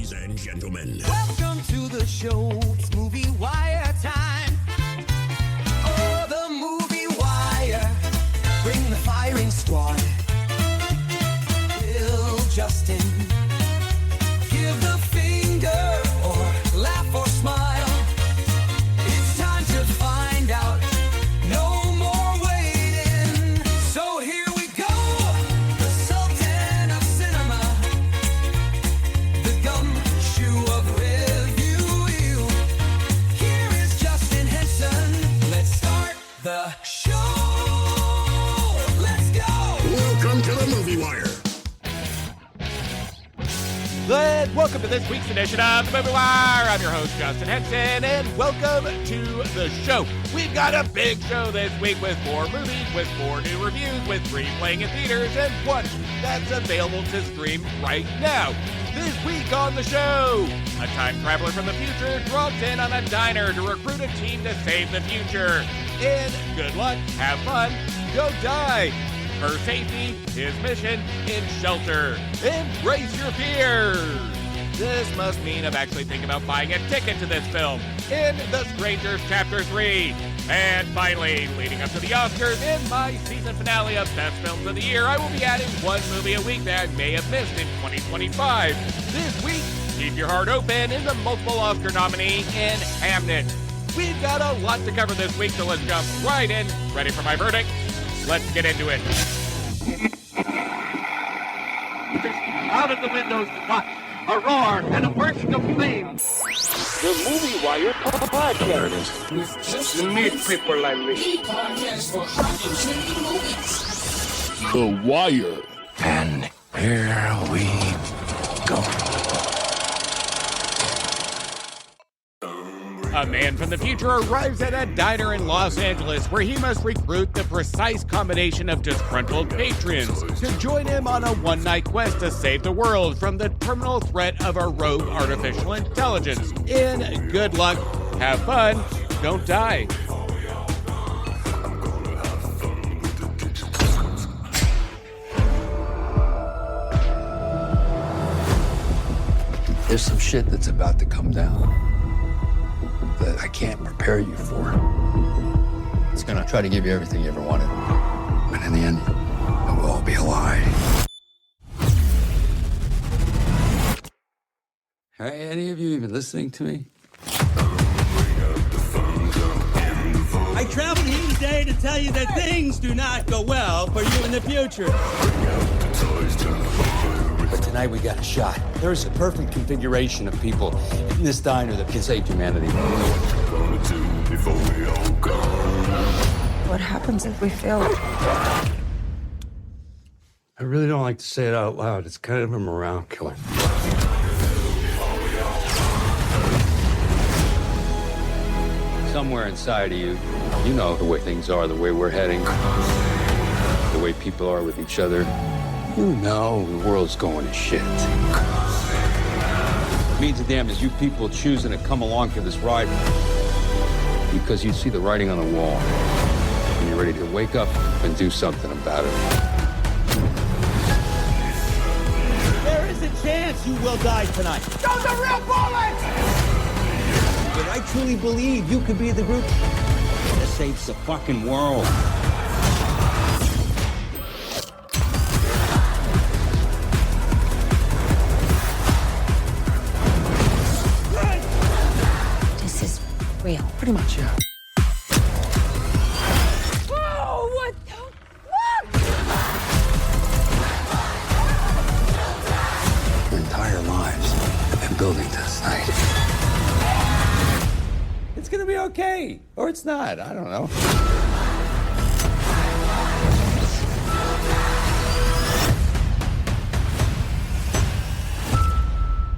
Ladies and gentlemen, welcome to the show. It's Movie Wire time. Oh, the Movie Wire. Bring the firing squad. Bill, Justin. Give the finger or laugh or smile. It's time to find out. No more waiting. So here we go. The Sultan of Cinema. The gumshoe of review. Here is Justin Henson. Let's start the show. Let's go. welcome to the Movie Wire. Good. Welcome to this week's edition of the Movie Wire. I'm your host, Justin Henson, and welcome to the show. We've got a big show this week with 4 movies, with 4 new reviews, with 3 playing in theaters, and 1 that's available to stream right now. This week on the show, a time traveler from the future drops in on a diner to recruit a team to save the future. And good luck, have fun, don't die. Her safety, his mission, in shelter. Embrace your fears. This must mean I'm actually thinking about buying a ticket to this film in The Strangers Chapter 3. And finally, leading up to the Oscars, in my season finale of Best Films of the Year, I will be adding 1 movie a week that I may have missed in 2025. This week, keep your heart open in the multiple Oscar nominee in Hamnet. We've got a lot to cover this week, so let's jump right in. Ready for my verdict? Let's get into it. Out of the windows, a roar and a burst of flame. The Movie Wire Podcast. There it is. You need people like me. The Wire. And here we go. A man from the future arrives at a diner in Los Angeles where he must recruit the precise combination of disgruntled patrons to join him on a one-night quest to save the world from the terminal threat of a rogue artificial intelligence. In good luck, have fun, don't die. There's some shit that's about to come down that I can't prepare you for. It's gonna try to give you everything you ever wanted. But in the end, it will all be a lie. Are any of you even listening to me? I traveled here today to tell you that things do not go well for you in the future. But tonight we got a shot. There's a perfect configuration of people in this diner that can save humanity. What happens if we fail? I really don't like to say it out loud. It's kind of a morale killer. Somewhere inside of you, you know the way things are, the way we're heading, the way people are with each other. You know the world's going to shit. It means a damn is you people choosing to come along for this ride because you see the writing on the wall and you're ready to wake up and do something about it. There is a chance you will die tonight. Those are real bullets! But I truly believe you could be the group that saves the fucking world. This is real. Pretty much, yeah. Whoa, what the? What? Your entire lives have been building to this night. It's gonna be okay. Or it's not. I don't know.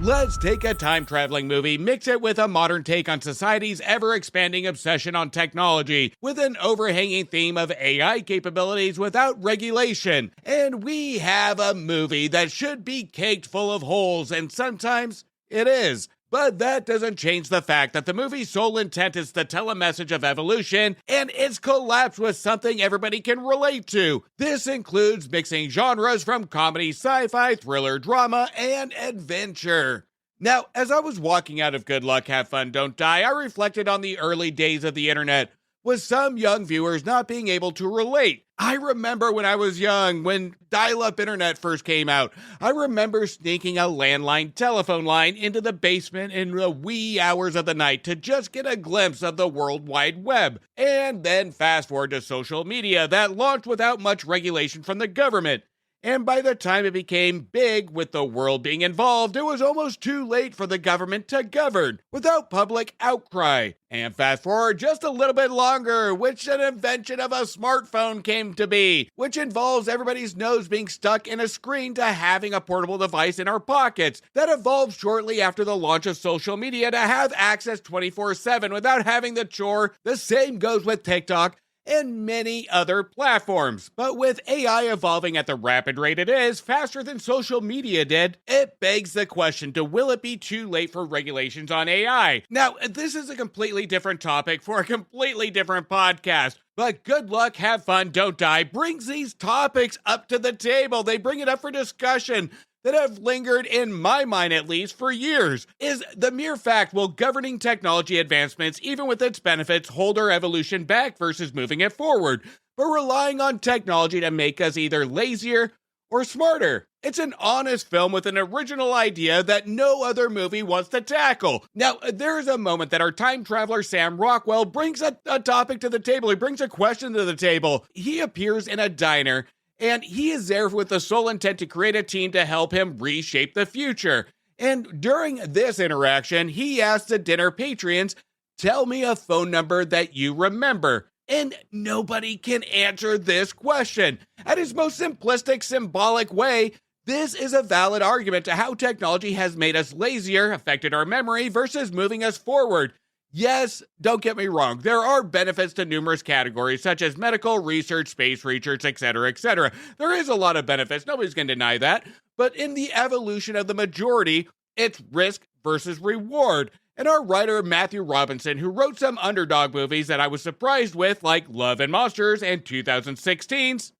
Let's take a time-traveling movie, mix it with a modern take on society's ever-expanding obsession on technology, with an overhanging theme of AI capabilities without regulation. And we have a movie that should be caked full of holes, and sometimes it is. But that doesn't change the fact that the movie's sole intent is to tell a message of evolution, and its collapse was something everybody can relate to. This includes mixing genres from comedy, sci-fi, thriller, drama, and adventure. Now, as I was walking out of Good Luck, Have Fun, Don't Die, I reflected on the early days of the internet, with some young viewers not being able to relate. I remember when I was young, when dial-up internet first came out, I remember sneaking a landline telephone line into the basement in the wee hours of the night to just get a glimpse of the World Wide Web. And then fast forward to social media that launched without much regulation from the government. And by the time it became big with the world being involved, it was almost too late for the government to govern without public outcry. And fast forward just a little bit longer, which an invention of a smartphone came to be, which involves everybody's nose being stuck in a screen to having a portable device in our pockets. That evolved shortly after the launch of social media to have access 24/7 without having the chore. The same goes with TikTok and many other platforms. But with AI evolving at the rapid rate it is, faster than social media did, it begs the question to will it be too late for regulations on AI? Now, this is a completely different topic for a completely different podcast. But Good Luck, Have Fun, Don't Die brings these topics up to the table. They bring it up for discussion that have lingered, in my mind at least, for years. Is the mere fact, will governing technology advancements, even with its benefits, hold our evolution back versus moving it forward, but relying on technology to make us either lazier or smarter? It's an honest film with an original idea that no other movie wants to tackle. Now, there's a moment that our time traveler Sam Rockwell brings a topic to the table. He brings a question to the table. He appears in a diner, and he is there with the sole intent to create a team to help him reshape the future. And during this interaction, he asks the dinner patrons, tell me a phone number that you remember. And nobody can answer this question. At its most simplistic, symbolic way, this is a valid argument to how technology has made us lazier, affected our memory, versus moving us forward. Yes, don't get me wrong, there are benefits to numerous categories such as medical, research, space research, etc., etc. There is a lot of benefits, nobody's going to deny that. But in the evolution of the majority, it's risk versus reward. And our writer Matthew Robinson, who wrote some underdog movies that I was surprised with, like Love and Monsters and 2016's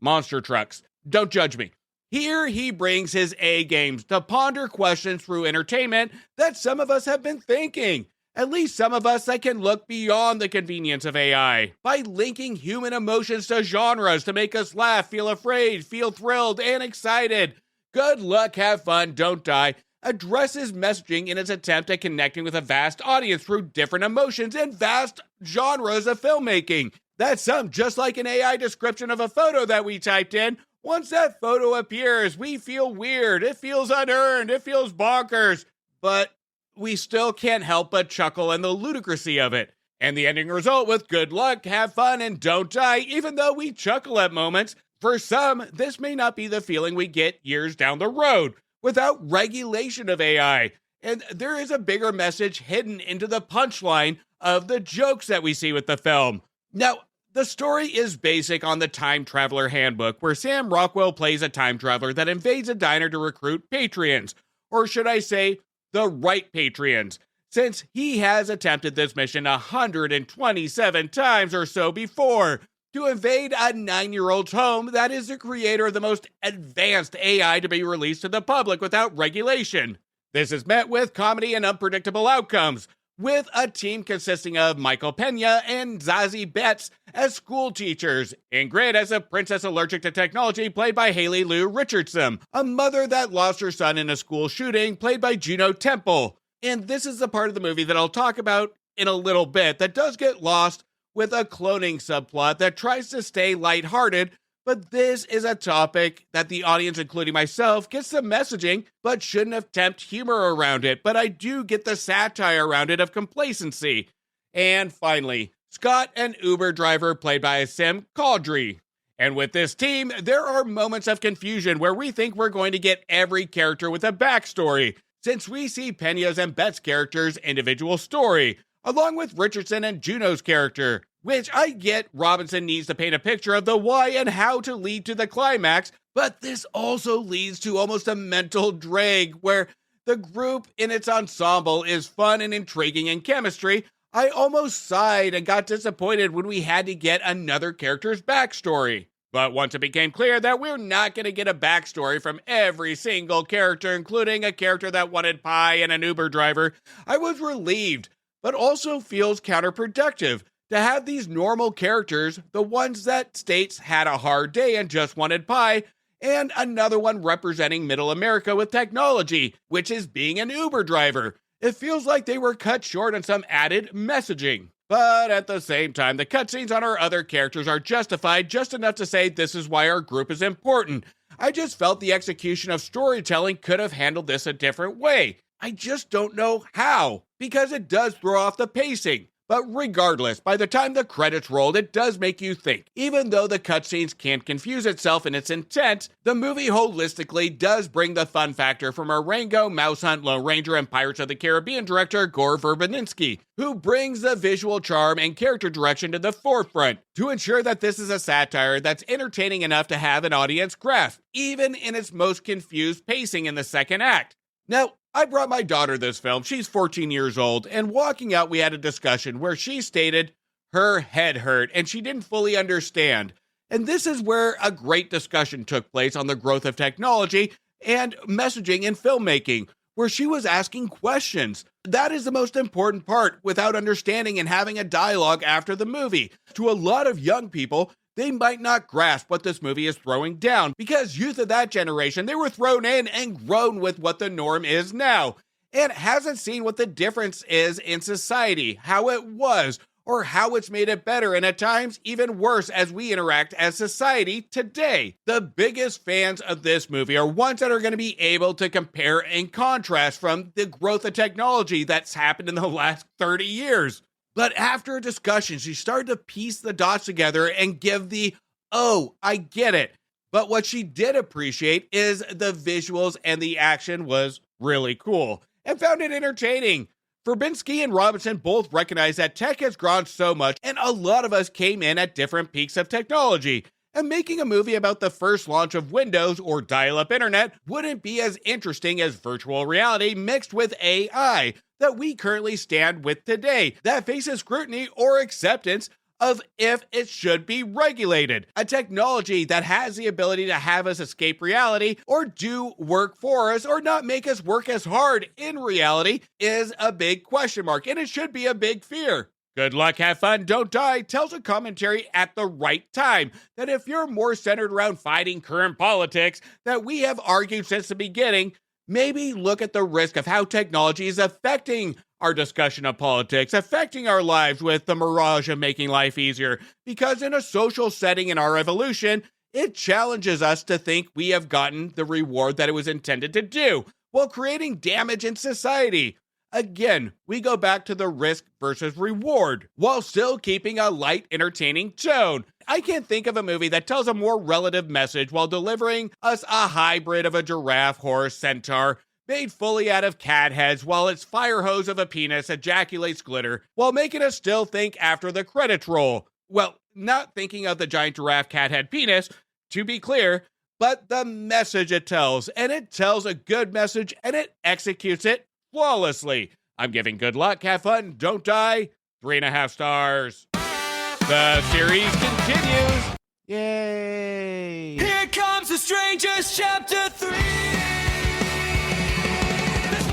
Monster Trucks. Don't judge me. Here he brings his A games to ponder questions through entertainment that some of us have been thinking. At least some of us that can look beyond the convenience of AI by linking human emotions to genres to make us laugh, feel afraid, feel thrilled, and excited. Good Luck, Have Fun, Don't Die addresses messaging in its attempt at connecting with a vast audience through different emotions and vast genres of filmmaking. That's just like an AI description of a photo that we typed in. Once that photo appears, we feel weird, it feels unearned, it feels bonkers, but we still can't help but chuckle in the ludicrousy of it. And the ending result with Good Luck, Have Fun, and Don't Die, even though we chuckle at moments, for some, this may not be the feeling we get years down the road without regulation of AI. And there is a bigger message hidden into the punchline of the jokes that we see with the film. Now, the story is basic on the Time Traveler Handbook, where Sam Rockwell plays a time traveler that invades a diner to recruit patrons, or should I say, the right patrons, since he has attempted this mission 127 times or so before, to invade a 9-year-old's home that is the creator of the most advanced AI to be released to the public without regulation. This is met with comedy and unpredictable outcomes, with a team consisting of Michael Pena and Zazie Betts as school teachers, Ingrid as a princess allergic to technology, played by Haley Lou Richardson, a mother that lost her son in a school shooting, played by Juno Temple. And this is the part of the movie that I'll talk about in a little bit that does get lost with a cloning subplot that tries to stay lighthearted, but this is a topic that the audience, including myself, gets the messaging, but shouldn't attempt humor around it. But I do get the satire around it of complacency. And finally, Scott, an Uber driver played by Sim Caudry. And with this team, there are moments of confusion where we think we're going to get every character with a backstory, since we see Pena's and Bet's characters' individual story, along with Richardson and Juno's character, which I get Robinson needs to paint a picture of the why and how to lead to the climax, but this also leads to almost a mental drag where the group in its ensemble is fun and intriguing in chemistry. I almost sighed and got disappointed when we had to get another character's backstory. But once it became clear that we're not going to get a backstory from every single character, including a character that wanted pie and an Uber driver, I was relieved, but also feels counterproductive to have these normal characters, the ones that states had a hard day and just wanted pie, and another one representing middle America with technology, which is being an Uber driver. It feels like they were cut short on some added messaging. But at the same time, the cutscenes on our other characters are justified just enough to say this is why our group is important. I just felt the execution of storytelling could have handled this a different way. I just don't know how, because it does throw off the pacing. But regardless, by the time the credits rolled, it does make you think. Even though the cutscenes can't confuse itself in its intent, the movie holistically does bring the fun factor from our Rango, Mouse Hunt, Lone Ranger, and Pirates of the Caribbean director Gore Verbinski, who brings the visual charm and character direction to the forefront to ensure that this is a satire that's entertaining enough to have an audience grasp, even in its most confused pacing in the second act. Now, I brought my daughter this film. She's 14 years old, and walking out, we had a discussion where she stated her head hurt and she didn't fully understand. And this is where a great discussion took place on the growth of technology and messaging in filmmaking, where she was asking questions. That is the most important part, without understanding and having a dialogue after the movie. To a lot of young people, they might not grasp what this movie is throwing down, because youth of that generation, they were thrown in and grown with what the norm is now, and hasn't seen what the difference is in society, how it was, or how it's made it better, and at times even worse as we interact as society today. The biggest fans of this movie are ones that are going to be able to compare and contrast from the growth of technology that's happened in the last 30 years. But after a discussion, she started to piece the dots together and give the, oh, I get it. But what she did appreciate is the visuals, and the action was really cool and found it entertaining. Verbinski and Robinson both recognize that tech has grown so much, and a lot of us came in at different peaks of technology. And making a movie about the first launch of Windows or dial-up internet wouldn't be as interesting as virtual reality mixed with AI that we currently stand with today, that faces scrutiny or acceptance of if it should be regulated. A technology that has the ability to have us escape reality or do work for us or not make us work as hard in reality is a big question mark, and it should be a big fear. Good Luck, Have Fun, Don't Die tells a commentary at the right time that if you're more centered around fighting current politics that we have argued since the beginning, maybe look at the risk of how technology is affecting our discussion of politics, affecting our lives with the mirage of making life easier, because in a social setting in our evolution, it challenges us to think we have gotten the reward that it was intended to do, while creating damage in society. Again, we go back to the risk versus reward, while still keeping a light, entertaining tone. I can't think of a movie that tells a more relative message while delivering us a hybrid of a giraffe, horse, centaur, made fully out of cat heads while its fire hose of a penis ejaculates glitter, while making us still think after the credits roll. Well, not thinking of the giant giraffe cat head penis, to be clear, but the message it tells. And it tells a good message, and it executes it flawlessly. I'm giving Good Luck, Have Fun, Don't Die 3.5 stars. The series continues. Yay! Here comes the Strangers, Chapter 3.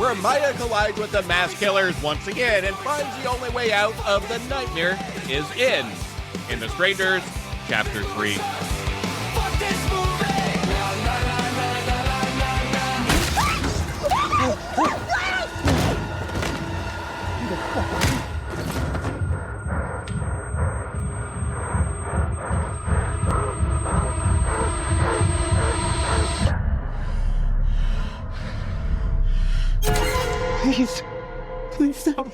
Where Maya collides with the mass killers once again and finds the only way out of the nightmare is in The Strangers, Chapter 3. Fuck this movie. Please don't.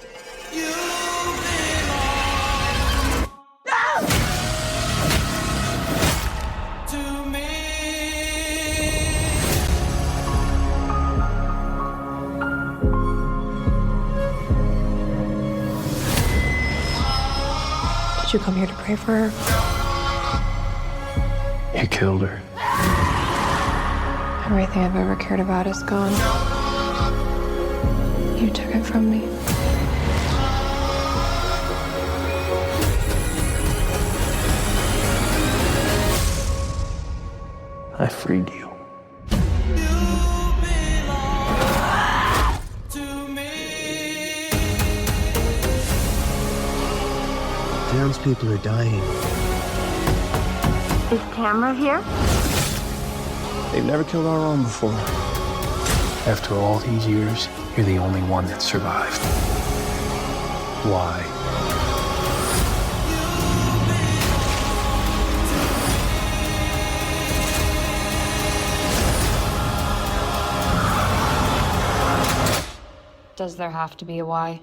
To me. Did you come here to pray for her? You killed her. Everything I've ever cared about is gone. You took it from me. freed you. Townspeople are dying. Is Tamara here? They've never killed our own before. After all these years, you're the only one that survived. Why? Does there have to be a why?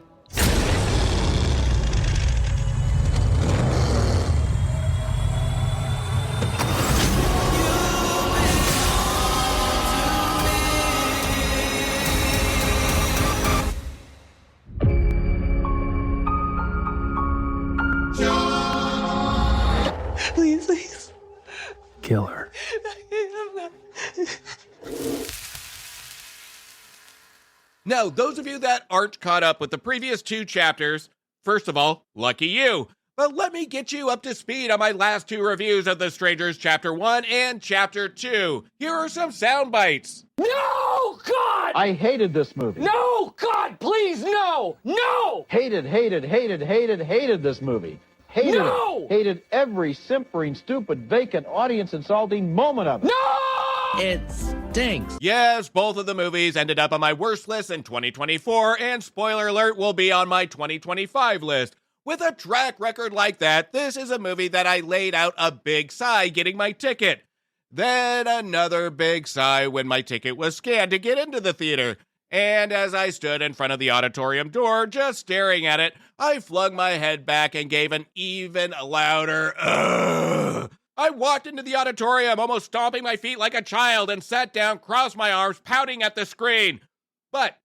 Please. Kill her. Now, those of you that aren't caught up with the previous 2 chapters, first of all, lucky you. But let me get you up to speed on my last 2 reviews of The Strangers Chapter 1 and Chapter 2. Here are some sound bites. No, God! I hated this movie. No, God, please, no! No! Hated this movie. No! Hated every simpering, stupid, vacant, audience-insulting moment of it. No! It stinks. Yes, both of the movies ended up on my worst list in 2024, and spoiler alert, will be on my 2025 list. With a track record like that, this is a movie that I laid out a big sigh getting my ticket. Then another big sigh when my ticket was scanned to get into the theater. And as I stood in front of the auditorium door, just staring at it, I flung my head back and gave an even louder ugh. I walked into the auditorium, almost stomping my feet like a child, and sat down, crossed my arms, pouting at the screen. But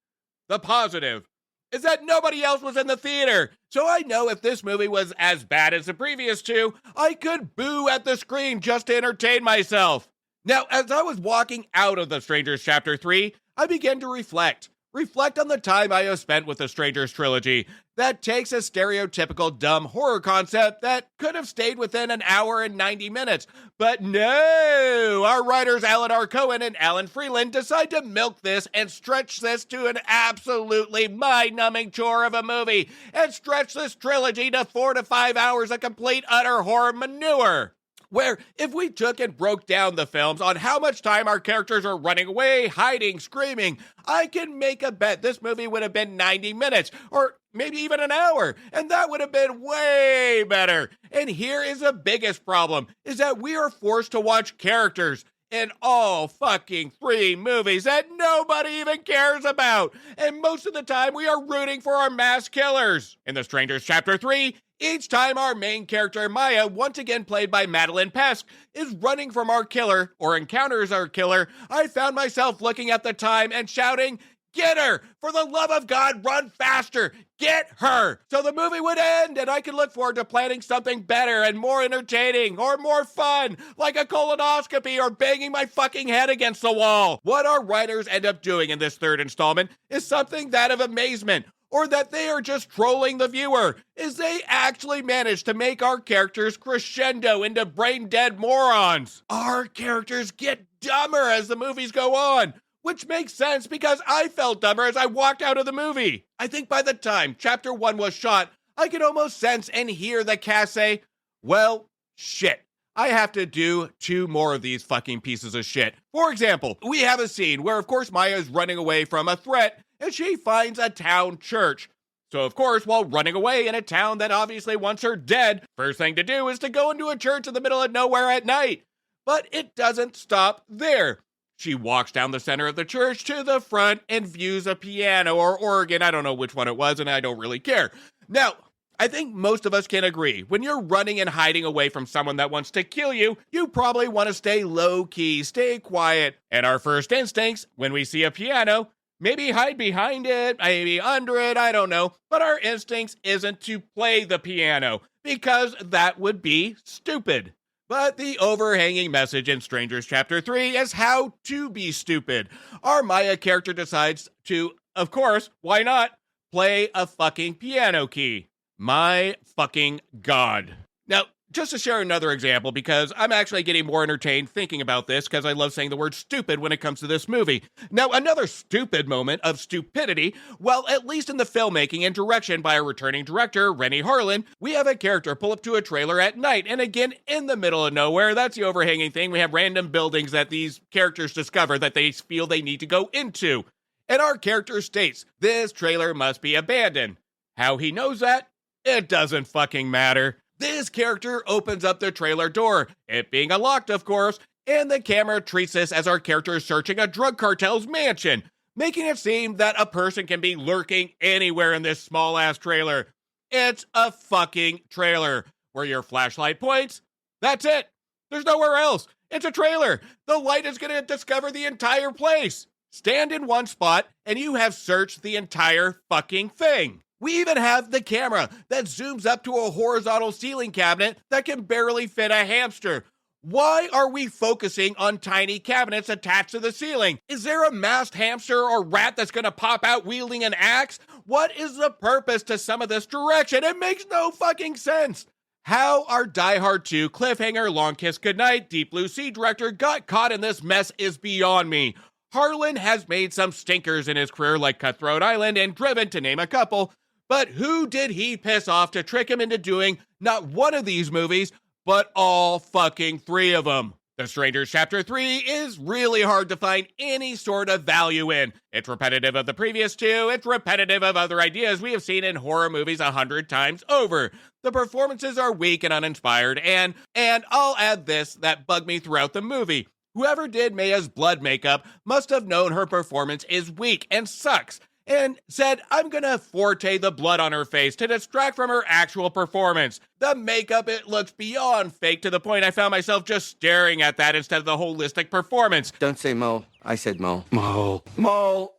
the positive is that nobody else was in the theater, so I know if this movie was as bad as the previous 2, I could boo at the screen just to entertain myself. Now, as I was walking out of The Strangers Chapter 3, I began to reflect on the time I have spent with the Strangers trilogy that takes a stereotypical dumb horror concept that could have stayed within an hour and 90 minutes. But no, our writers Alan R. Cohen and Alan Freeland decide to milk this and stretch this to an absolutely mind-numbing chore of a movie and stretch this trilogy to 4 to 5 hours of complete utter horror manure. Where if we took and broke down the films on how much time our characters are running away, hiding, screaming, I can make a bet this movie would have been 90 minutes or maybe even an hour, and that would have been way better. And here is the biggest problem, is that we are forced to watch characters in all fucking 3 movies that nobody even cares about. And most of the time we are rooting for our mass killers. In The Strangers Chapter 3, each time our main character, Maya, once again played by Madeline Pesk, is running from our killer or encounters our killer, I found myself looking at the time and shouting, "Get her! For the love of God, run faster! Get her!" So the movie would end and I could look forward to planning something better and more entertaining or more fun, like a colonoscopy or banging my fucking head against the wall. What our writers end up doing in this 3rd installment is something that of amazement, or that they are just trolling the viewer, is they actually manage to make our characters crescendo into brain-dead morons. Our characters get dumber as the movies go on, which makes sense because I felt dumber as I walked out of the movie. I think by the time Chapter 1 was shot, I could almost sense and hear the cast say, well, shit. I have to do 2 more of these fucking pieces of shit. For example, we have a scene where, of course, Maya is running away from a threat, and she finds a town church. So, of course, while running away in a town that obviously wants her dead, first thing to do is to go into a church in the middle of nowhere at night. But it doesn't stop there. She walks down the center of the church to the front and views a piano or organ. I don't know which one it was, and I don't really care. Now, I think most of us can agree, when you're running and hiding away from someone that wants to kill you, you probably want to stay low-key, stay quiet. And our first instincts, when we see a piano, maybe hide behind it, maybe under it, I don't know. But our instincts isn't to play the piano, because that would be stupid. But the overhanging message in Strangers Chapter 3 is how to be stupid. Our Maya character decides to, of course, why not, play a fucking piano key. My fucking God. Now, just to share another example, because I'm actually getting more entertained thinking about this, because I love saying the word stupid when it comes to this movie. Now, another stupid moment of stupidity, well, at least in the filmmaking and direction by a returning director, Rennie Harlin, we have a character pull up to a trailer at night, and again, in the middle of nowhere. That's the overhanging thing. We have random buildings that these characters discover that they feel they need to go into. And our character states, this trailer must be abandoned. How he knows that? It doesn't fucking matter. This character opens up the trailer door, it being unlocked, of course, and the camera treats this as our character is searching a drug cartel's mansion, making it seem that a person can be lurking anywhere in this small-ass trailer. It's a fucking trailer. Where your flashlight points, that's it. There's nowhere else. It's a trailer. The light is going to discover the entire place. Stand in one spot, and you have searched the entire fucking thing. We even have the camera that zooms up to a horizontal ceiling cabinet that can barely fit a hamster. Why are we focusing on tiny cabinets attached to the ceiling? Is there a masked hamster or rat that's going to pop out wielding an axe? What is the purpose to some of this direction? It makes no fucking sense. How our Die Hard 2 cliffhanger Long Kiss Goodnight Deep Blue Sea director got caught in this mess is beyond me. Harlan has made some stinkers in his career like Cutthroat Island and Driven, to name a couple. But who did he piss off to trick him into doing not one of these movies, but all fucking three of them? The Strangers Chapter 3 is really hard to find any sort of value in. It's repetitive of the previous two. It's repetitive of other ideas we have seen in horror movies 100 times over. The performances are weak and uninspired, and I'll add this that bugged me throughout the movie. Whoever did Maya's blood makeup must have known her performance is weak and sucks, and said, I'm gonna forte the blood on her face to distract from her actual performance. The makeup, it looks beyond fake to the point I found myself just staring at that instead of the holistic performance. Don't say Mo. I said Mo. Mo. Mo.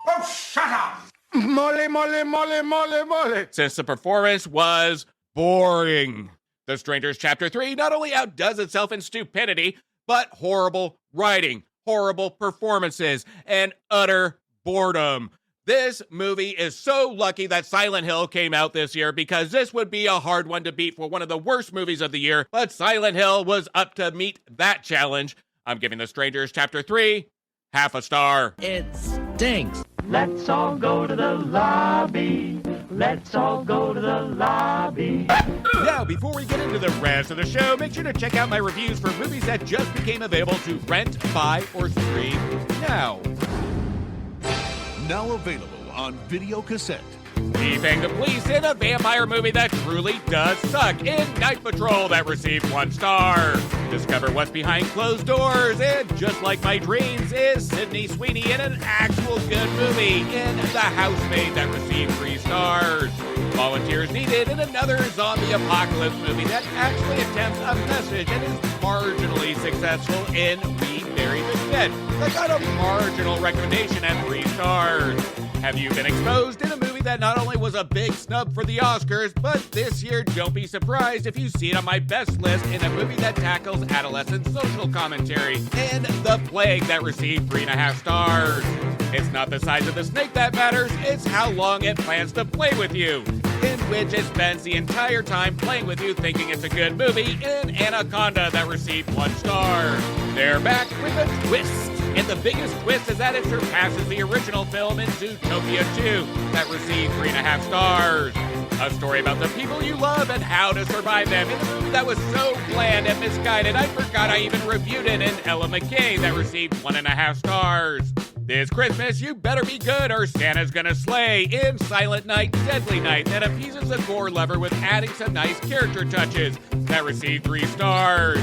Oh, shut up! Mole, mole, mole, mole, mole. Since the performance was boring. The Strangers Chapter 3 not only outdoes itself in stupidity, but horrible writing, horrible performances, and utter boredom. This movie is so lucky that Silent Hill came out this year, because this would be a hard one to beat for one of the worst movies of the year, but Silent Hill was up to meet that challenge. I'm giving The Strangers Chapter 3 half a star. It stinks. Let's all go to the lobby. Let's all go to the lobby. Now, before we get into the rest of the show, make sure to check out my reviews for movies that just became available to rent, buy, or stream now. Now available on video cassette. Defang the Police in a vampire movie that truly does suck in Night Patrol that received 1 star. Discover what's behind closed doors, and Just Like My Dreams is Sydney Sweeney in an actual good movie in The Housemaid that received 3 stars. Volunteers needed in another zombie apocalypse movie that actually attempts a message and is marginally successful in We Bury the Dead. That got a marginal recommendation at 3 stars. Have you been exposed in a movie that not only was a big snub for the Oscars, but this year don't be surprised if you see it on my best list in a movie that tackles adolescent social commentary, and The Plague that received 3.5 stars. It's not the size of the snake that matters, it's how long it plans to play with you, in which it spends the entire time playing with you thinking it's a good movie in Anaconda that received 1 star. They're back with a twist. And the biggest twist is that it surpasses the original film in Zootopia 2 that received 3.5 stars. A story about the people you love and how to survive them in a movie that was so bland and misguided I forgot I even reviewed it in Ella McKay that received 1.5 stars. This Christmas, you better be good or Santa's gonna slay in Silent Night, Deadly Night that appeases the gore lover with adding some nice character touches that received 3 stars.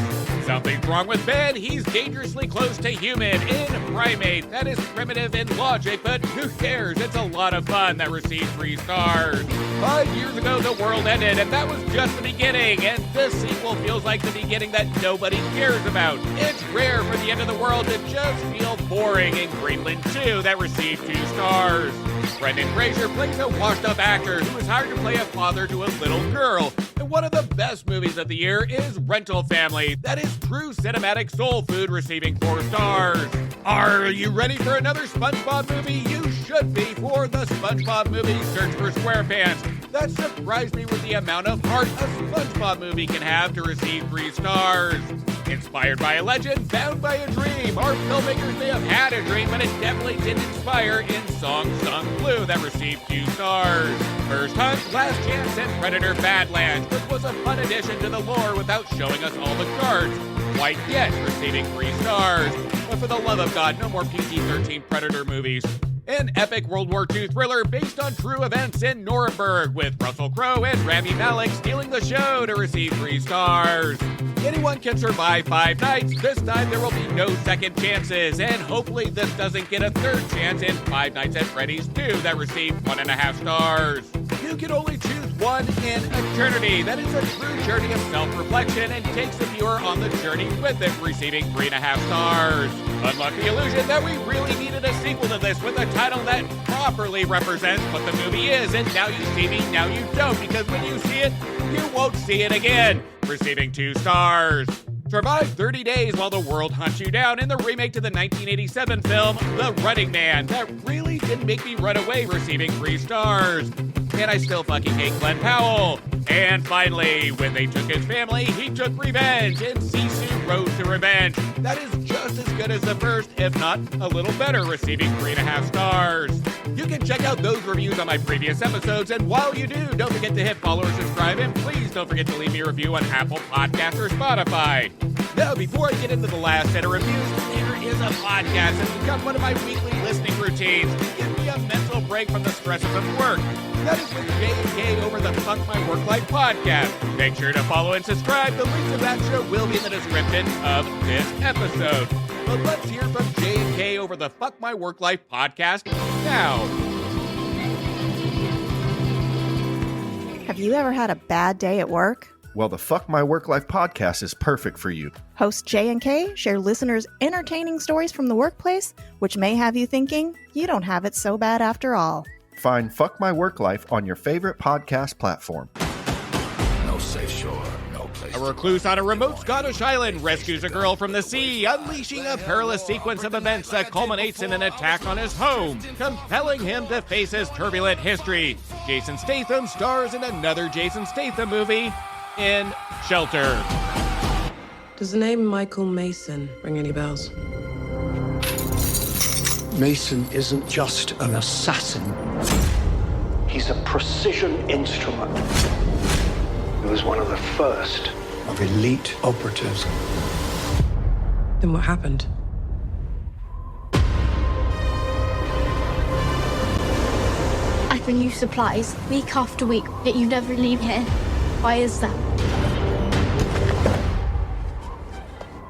Something's wrong with Ben, he's dangerously close to human in Primate that is primitive in logic, but who cares, it's a lot of fun that received 3 stars. 5 years ago the world ended and that was just the beginning, and this sequel feels like the beginning that nobody cares about. It's rare for the end of the world to just feel boring in Greenland 2 that received 2 stars. Brendan Fraser plays a washed-up actor who is hired to play a father to a little girl. And one of the best movies of the year is Rental Family. That is true cinematic soul food receiving 4 stars. Are you ready for another SpongeBob movie? You should be for the SpongeBob movie Search for SquarePants. that surprised me with the amount of heart a SpongeBob movie can have to receive 3 stars. Inspired by a legend, bound by a dream. Our filmmakers may have had a dream, but it definitely didn't inspire in Song Sung Blue that received 2 stars. First Hunt, Last Chance, and Predator Badlands, which was a fun addition to the lore without showing us all the cards. White Yet, receiving 3 stars. But for the love of God, no more PG-13 Predator movies. An epic World War II thriller based on true events in Nuremberg, with Russell Crowe and Rami Malek stealing the show to receive 3 stars. Anyone can survive 5 nights. This time there will be no second chances, and hopefully this doesn't get a third chance in Five Nights at Freddy's 2 that received 1.5 stars. You can only choose one in eternity. That is a true journey of self-reflection and takes the viewer on the journey with it, receiving 3.5 stars. Unlock the illusion that we really needed a sequel to this with a title that properly represents what the movie is, and Now You See Me, Now You Don't, because when you see it, you won't see it again, receiving 2 stars. Survive 30 days while the world hunts you down in the remake to the 1987 film, The Running Man, that really didn't make me run away, receiving 3 stars. And I still fucking hate Glenn Powell. And finally, When They Took His Family, He Took Revenge, and Sisu Road to Revenge. That is just as good as the first, if not a little better, receiving 3.5 stars. You can check out those reviews on my previous episodes, and while you do, don't forget to hit follow or subscribe, and please don't forget to leave me a review on Apple Podcasts or Spotify. Now, before I get into the last set of reviews, there is a podcast that's become one of my weekly listening routines to give me a mental break from the stresses of work. That is with J&K over the F My Worklife Podcast. Make sure to follow and subscribe. The link to that show will be in the description of this episode. But let's hear from J&K over the F My Worklife Podcast now. Have you ever had a bad day at work? Well, the F My Worklife Podcast is perfect for you. Host J&K share listeners' entertaining stories from the workplace, which may have you thinking you don't have it so bad after all. Find F My Worklife on your favorite podcast platform. No safe shore, no place. A recluse on a remote Scottish island rescues a girl from the sea, unleashing a perilous sequence of events that culminates in an attack on his home, compelling him to face his turbulent history. Jason Statham stars in another Jason Statham movie, in Shelter. Does the name Michael Mason ring any bells? Mason isn't just an assassin. He's a precision instrument. He was one of the first of elite operatives. Then what happened? I bring you supplies week after week, yet you never leave here. Why is that?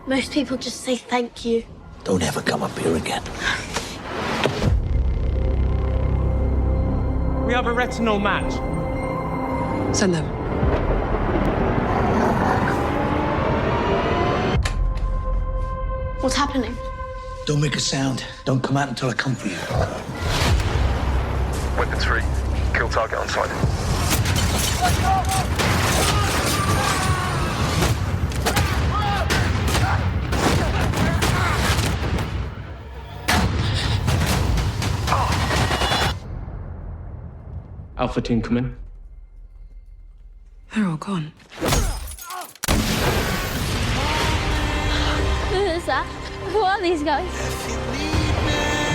Most people just say thank you. Don't ever come up here again. We have a retinol match. Send them. What's happening? Don't make a sound. Don't come out until I come for you. Weapons free. Kill target on sight. Alpha team, come in. They're all gone. Who is that? Who are these guys?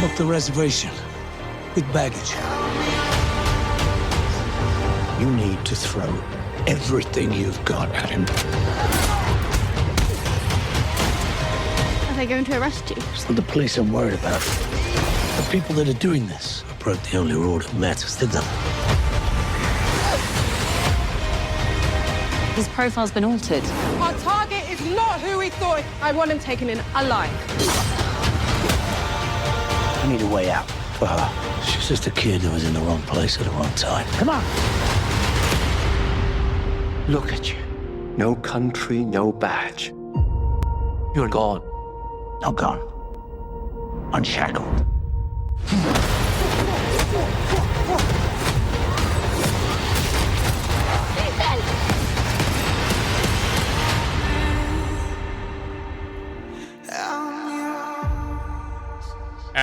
Book the reservation with baggage. You need to throw everything you've got at him. Are they going to arrest you? It's not the police I'm worried about. The people that are doing this broke the only rule that matters to them. His profile's been altered. Our target is not who we thought. I want him taken in alive. I need a way out for her. She's just a kid who was in the wrong place at the wrong time. Come on. Look at you. No country, no badge. You're gone. Not gone. Unshackled.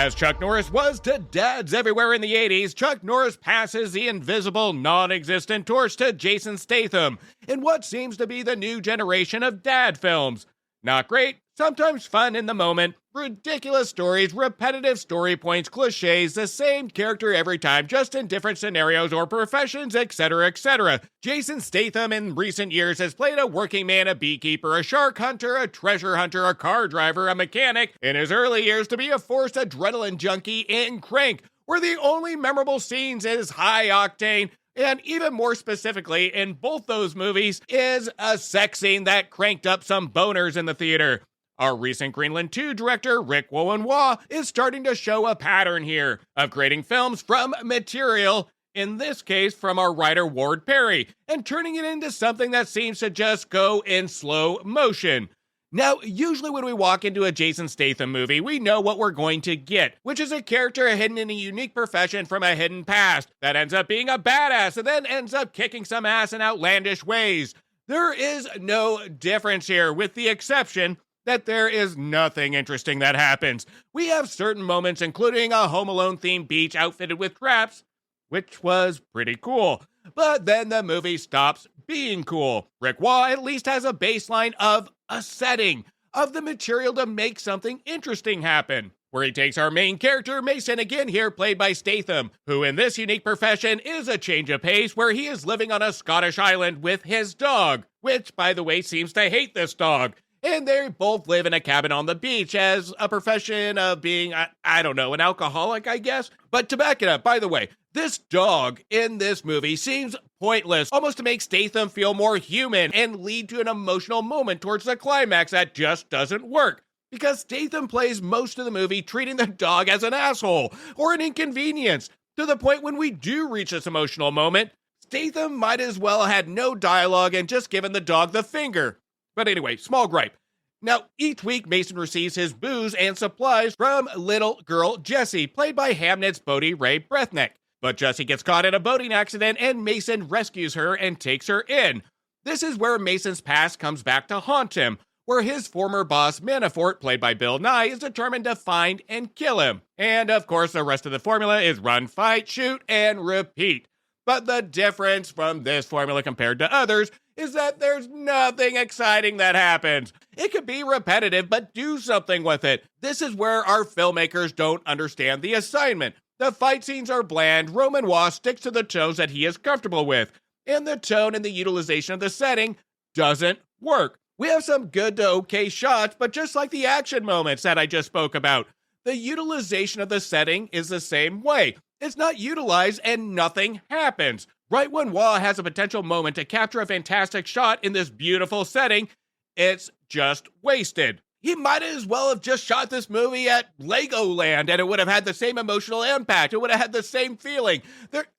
As Chuck Norris was to dads everywhere in the 80s, Chuck Norris passes the invisible, non-existent torch to Jason Statham in what seems to be the new generation of dad films. Not great, sometimes fun in the moment, ridiculous stories, repetitive story points, cliches, the same character every time, just in different scenarios or professions, etc., etc. Jason Statham in recent years has played a working man, a beekeeper, a shark hunter, a treasure hunter, a car driver, a mechanic, in his early years to be a forced adrenaline junkie in Crank, where the only memorable scenes is high octane, and even more specifically, in both those movies, is a sex scene that cranked up some boners in the theater. Our recent Greenland 2 director, Rick Wowenwa, is starting to show a pattern here of creating films from material, in this case from our writer Ward Perry, and turning it into something that seems to just go in slow motion. Now, usually when we walk into a Jason Statham movie, we know what we're going to get, which is a character hidden in a unique profession from a hidden past that ends up being a badass and then ends up kicking some ass in outlandish ways. There is no difference here, with the exception that there is nothing interesting that happens. We have certain moments, including a Home Alone themed beach outfitted with traps, which was pretty cool. But then the movie stops being cool. Rick Waugh at least has a baseline of a setting, of the material to make something interesting happen, where he takes our main character, Mason, again here played by Statham, who in this unique profession is a change of pace, where he is living on a Scottish island with his dog, which, by the way, seems to hate this dog. And they both live in a cabin on the beach as a profession of being, I don't know, an alcoholic, I guess. But to back it up, by the way, this dog in this movie seems pointless, almost to make Statham feel more human and lead to an emotional moment towards the climax that just doesn't work. Because Statham plays most of the movie treating the dog as an asshole or an inconvenience, to the point when we do reach this emotional moment, Statham might as well have had no dialogue and just given the dog the finger. But anyway, small gripe. Now, each week, Mason receives his booze and supplies from little girl Jessie, played by Hamnet's Bodhi Ray Brethnick. But Jessie gets caught in a boating accident, and Mason rescues her and takes her in. This is where Mason's past comes back to haunt him, where his former boss, Manafort, played by Bill Nye, is determined to find and kill him. And, of course, the rest of the formula is run, fight, shoot, and repeat. But the difference from this formula compared to others is that there's nothing exciting that happens. It could be repetitive, but do something with it. This is where our filmmakers don't understand the assignment. The fight scenes are bland, Roman Waugh sticks to the tones that he is comfortable with, and the tone and the utilization of the setting doesn't work. We have some good to okay shots, but just like the action moments that I just spoke about, the utilization of the setting is the same way. It's not utilized and nothing happens. Right when Waugh has a potential moment to capture a fantastic shot in this beautiful setting, it's just wasted. He might as well have just shot this movie at Legoland and it would have had the same emotional impact. It would have had the same feeling.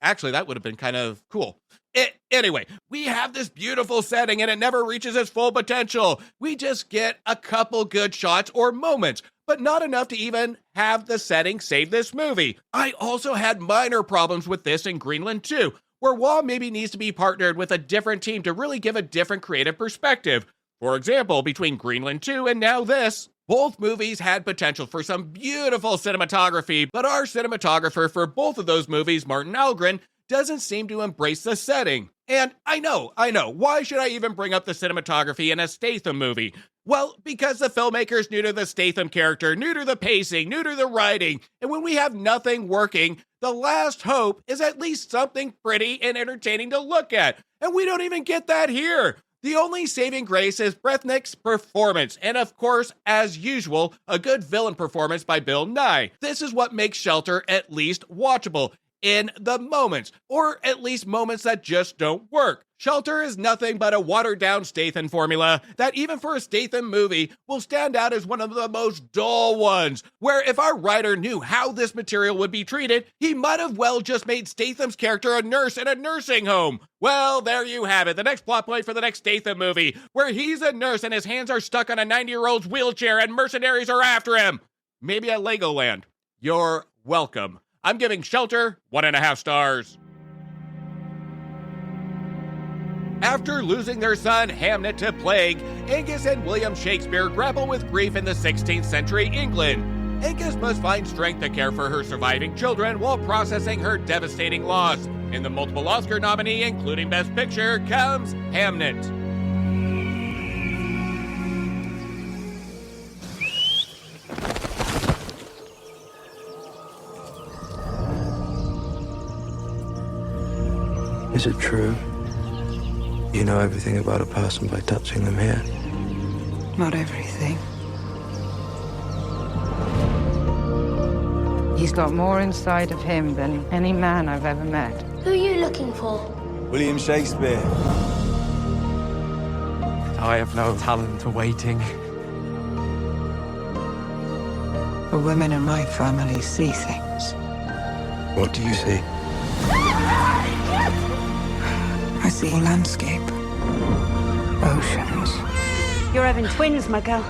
Actually, that would have been kind of cool. Anyway, we have this beautiful setting and it never reaches its full potential. We just get a couple good shots or moments, but not enough to even have the setting save this movie. I also had minor problems with this in Greenland 2, where Waugh maybe needs to be partnered with a different team to really give a different creative perspective. For example, between Greenland 2 and now this, both movies had potential for some beautiful cinematography, but our cinematographer for both of those movies, Martin Algren, doesn't seem to embrace the setting. And I know, why should I even bring up the cinematography in a Statham movie? Well, because the filmmakers new to the Statham character, new to the pacing, new to the writing, and when we have nothing working, the last hope is at least something pretty and entertaining to look at. And we don't even get that here. The only saving grace is Brethnick's performance, and of course, as usual, a good villain performance by Bill Nye. This is what makes Shelter at least watchable in the moments, or at least moments that just don't work. Shelter is nothing but a watered-down Statham formula that even for a Statham movie will stand out as one of the most dull ones, where if our writer knew how this material would be treated, he might have well just made Statham's character a nurse in a nursing home. Well, there you have it, the next plot point for the next Statham movie, where he's a nurse and his hands are stuck on a 90-year-old's wheelchair and mercenaries are after him. Maybe at Legoland. You're welcome. I'm giving Shelter 1.5 stars. After losing their son Hamnet to plague, Angus and William Shakespeare grapple with grief in the 16th century England. Angus must find strength to care for her surviving children while processing her devastating loss. And the multiple Oscar nominee, including Best Picture, comes Hamnet. Is it true? You know everything about a person by touching them here? Not everything. He's got more inside of him than any man I've ever met. Who are you looking for? William Shakespeare. I have no talent for waiting. The women in my family see things. What do you see? I see a landscape. Oceans. You're having twins, my girl.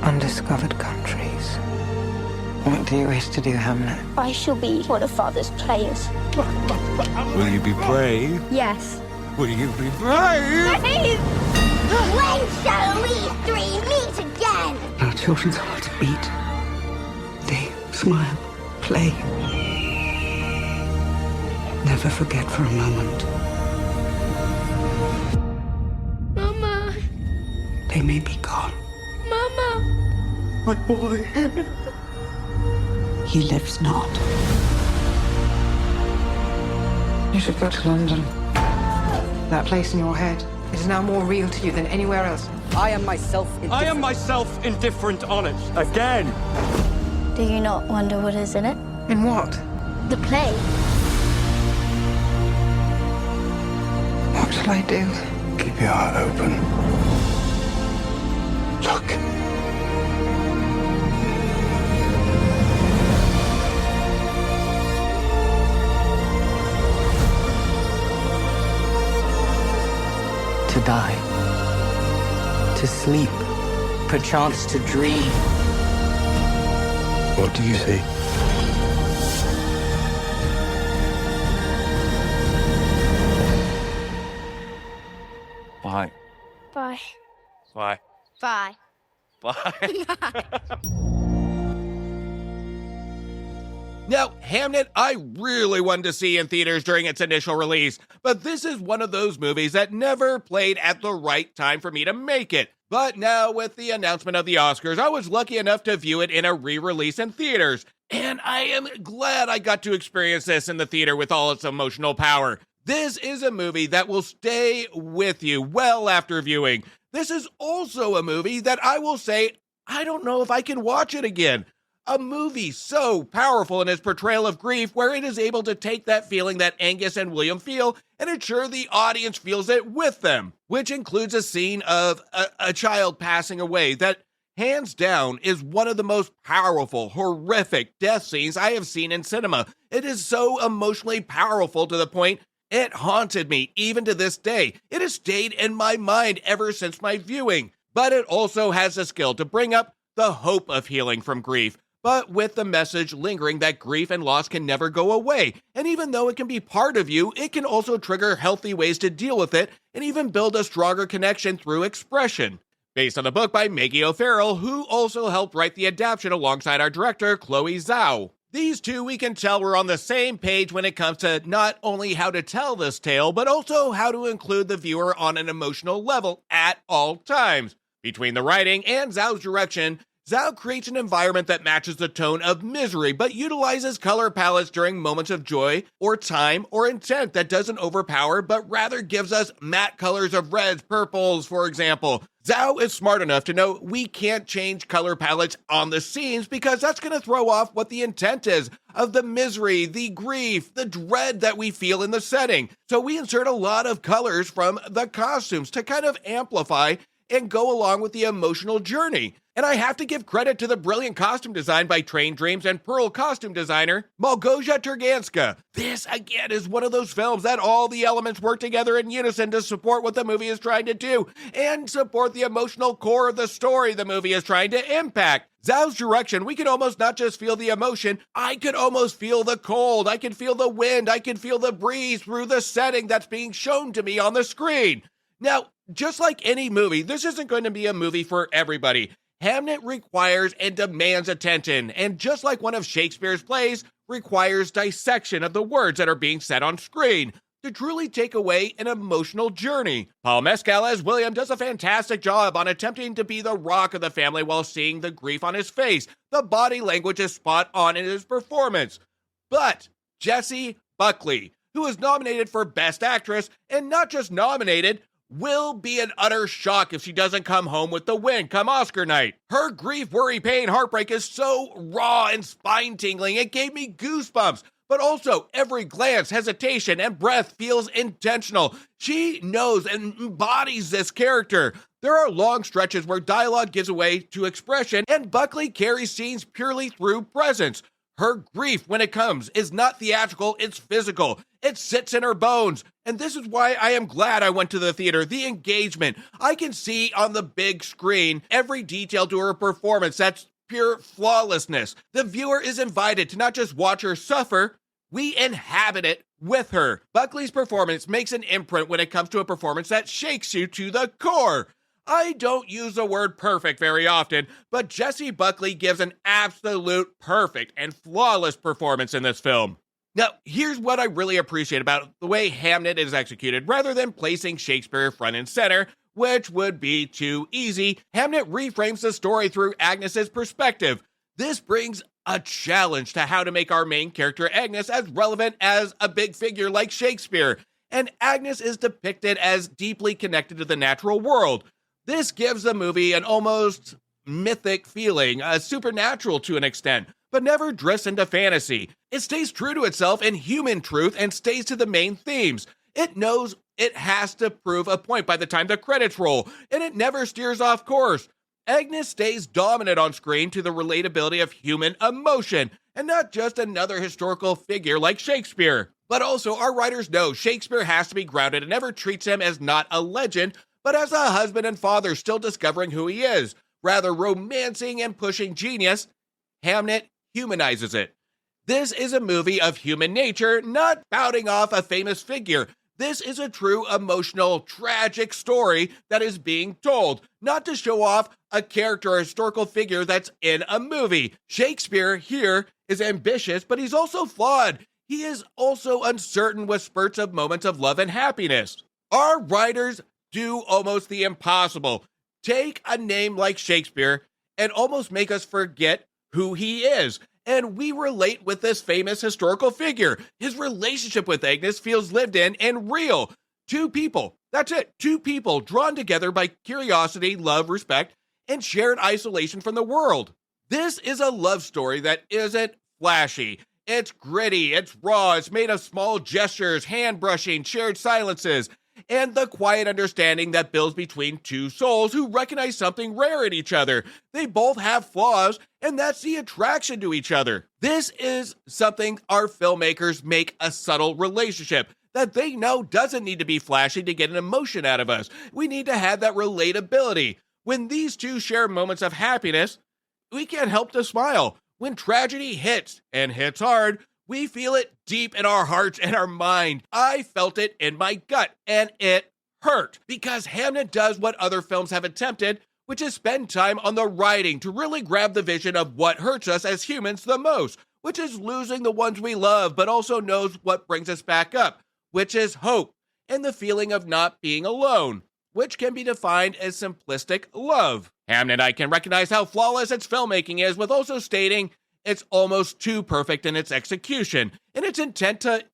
Undiscovered countries. What do you wish to do, Hamnet? I shall be one of Father's players. Will you be brave? Yes. Will you be brave? Please! When shall we three meet again? Our children's hearts beat. They smile, play. Never forget for a moment. Mama. They may be gone. Mama. My boy. He lives not. You should go to London. That place in your head is now more real to you than anywhere else. I am myself indifferent. I am myself indifferent on it. Again. Do you not wonder what is in it? In what? The play. What shall I do? Keep your heart open. Look. To die. To sleep. Perchance to dream. What do you see? Bye. Bye. Bye. Bye. Bye. Now, Hamnet, I really wanted to see in theaters during its initial release, but this is one of those movies that never played at the right time for me to make it. But now, with the announcement of the Oscars, I was lucky enough to view it in a re-release in theaters, and I am glad I got to experience this in the theater with all its emotional power. This is a movie that will stay with you well after viewing. This is also a movie that I will say, I don't know if I can watch it again. A movie so powerful in its portrayal of grief, where it is able to take that feeling that Angus and William feel and ensure the audience feels it with them, which includes a scene of a child passing away that, hands down, is one of the most powerful, horrific death scenes I have seen in cinema. It is so emotionally powerful to the point it haunted me even to this day. It has stayed in my mind ever since my viewing, but it also has the skill to bring up the hope of healing from grief, but with the message lingering that grief and loss can never go away. And even though it can be part of you, it can also trigger healthy ways to deal with it and even build a stronger connection through expression. Based on a book by Maggie O'Farrell, who also helped write the adaptation alongside our director, Chloe Zhao. These two, we can tell, we're on the same page when it comes to not only how to tell this tale, but also how to include the viewer on an emotional level at all times. Between the writing and Zhao's direction, Zhao creates an environment that matches the tone of misery, but utilizes color palettes during moments of joy or time or intent that doesn't overpower, but rather gives us matte colors of reds, purples, for example. Zhao is smart enough to know we can't change color palettes on the scenes because that's going to throw off what the intent is of the misery, the grief, the dread that we feel in the setting. So we insert a lot of colors from the costumes to kind of amplify and go along with the emotional journey. And I have to give credit to the brilliant costume design by Train Dreams and Pearl costume designer Malgosia Turganska. This, again, is one of those films that all the elements work together in unison to support what the movie is trying to do and support the emotional core of the story the movie is trying to impact. Zhao's direction, we can almost not just feel the emotion, I could almost feel the cold, I can feel the wind, I can feel the breeze through the setting that's being shown to me on the screen. Now, just like any movie, this isn't going to be a movie for everybody. Hamnet requires and demands attention, and just like one of Shakespeare's plays, requires dissection of the words that are being said on screen to truly take away an emotional journey. Paul Mescal as William does a fantastic job on attempting to be the rock of the family while seeing the grief on his face. The body language is spot on in his performance. But Jessie Buckley, who is nominated for Best Actress, and not just nominated, will be an utter shock if she doesn't come home with the win come Oscar night. Her grief, worry, pain, heartbreak is so raw and spine-tingling, it gave me goosebumps. But also, every glance, hesitation, and breath feels intentional. She knows and embodies this character. There are long stretches where dialogue gives way to expression, and Buckley carries scenes purely through presence. Her grief, when it comes, is not theatrical, it's physical. It sits in her bones. And this is why I am glad I went to the theater. The engagement. I can see on the big screen every detail to her performance. That's pure flawlessness. The viewer is invited to not just watch her suffer, we inhabit it with her. Buckley's performance makes an imprint when it comes to a performance that shakes you to the core. I don't use the word perfect very often, but Jessie Buckley gives an absolute perfect and flawless performance in this film. Now, here's what I really appreciate about the way Hamnet is executed. Rather than placing Shakespeare front and center, which would be too easy, Hamnet reframes the story through Agnes's perspective. This brings a challenge to how to make our main character Agnes as relevant as a big figure like Shakespeare. And Agnes is depicted as deeply connected to the natural world. This gives the movie an almost mythic feeling, supernatural to an extent, but never drifts into fantasy. It stays true to itself in human truth and stays to the main themes. It knows it has to prove a point by the time the credits roll, and it never steers off course. Agnes stays dominant on screen to the relatability of human emotion, and not just another historical figure like Shakespeare. But also, our writers know Shakespeare has to be grounded and never treats him as not a legend, but as a husband and father still discovering who he is. Rather romancing and pushing genius, Hamnet humanizes it. This is a movie of human nature, not spouting off a famous figure. This is a true emotional, tragic story that is being told, not to show off a character or historical figure that's in a movie. Shakespeare here is ambitious, but he's also flawed. He is also uncertain with spurts of moments of love and happiness. Our writers do almost the impossible. Take a name like Shakespeare and almost make us forget who he is. And we relate with this famous historical figure. His relationship with Agnes feels lived in and real. Two people, that's it, two people drawn together by curiosity, love, respect, and shared isolation from the world. This is a love story that isn't flashy. It's gritty, it's raw, it's made of small gestures, hand brushing, shared silences, and the quiet understanding that builds between two souls who recognize something rare in each other. They both have flaws, and that's the attraction to each other. This is something our filmmakers make a subtle relationship that they know doesn't need to be flashy to get an emotion out of us. We need to have that relatability. When these two share moments of happiness, we can't help to smile. When tragedy hits, and hits hard, we feel it deep in our hearts and our mind. I felt it in my gut, and it hurt. Because Hamnet does what other films have attempted, which is spend time on the writing to really grab the vision of what hurts us as humans the most, which is losing the ones we love, but also knows what brings us back up, which is hope, and the feeling of not being alone, which can be defined as simplistic love. Hamnet, I can recognize how flawless its filmmaking is, with also stating it's almost too perfect in its execution, and its intent to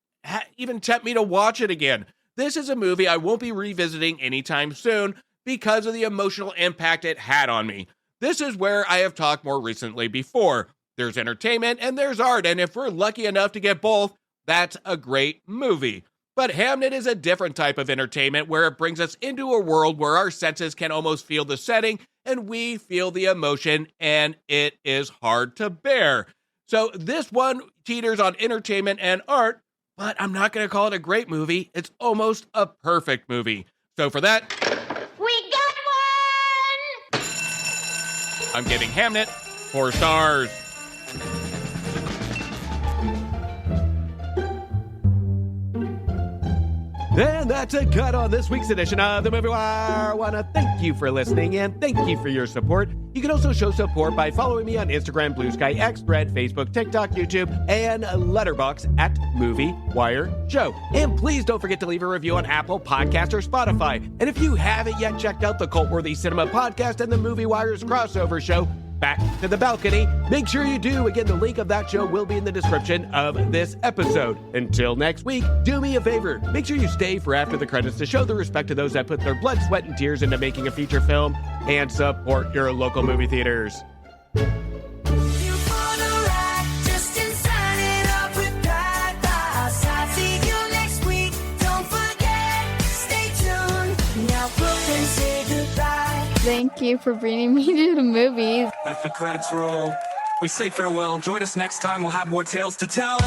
even tempt me to watch it again. This is a movie I won't be revisiting anytime soon because of the emotional impact it had on me. This is where I have talked more recently before. There's entertainment and there's art, and if we're lucky enough to get both, that's a great movie. But Hamnet is a different type of entertainment where it brings us into a world where our senses can almost feel the setting and we feel the emotion, and it is hard to bear. So this one teeters on entertainment and art, but I'm not going to call it a great movie. It's almost a perfect movie. So for that, We got one! I'm giving Hamnet 4 stars. And that's a cut on this week's edition of The Movie Wire. I want to thank you for listening and thank you for your support. You can also show support by following me on Instagram, Blue Sky, X, Thread, Facebook, TikTok, YouTube, and Letterboxd at Movie Wire Show. And please don't forget to leave a review on Apple Podcasts or Spotify. And if you haven't yet checked out the Cult-Worthy Cinema Podcast and the Movie Wire's crossover show, Back to the Balcony, make sure you do. Again, the link of that show will be in the description of this episode. Until next week, do me a favor. Make sure you stay for after the credits to show the respect to those that put their blood, sweat, and tears into making a feature film and support your local movie theaters. Thank you for bringing me to the movies. Let the credits roll. We say farewell. Join us next time. We'll have more tales to tell.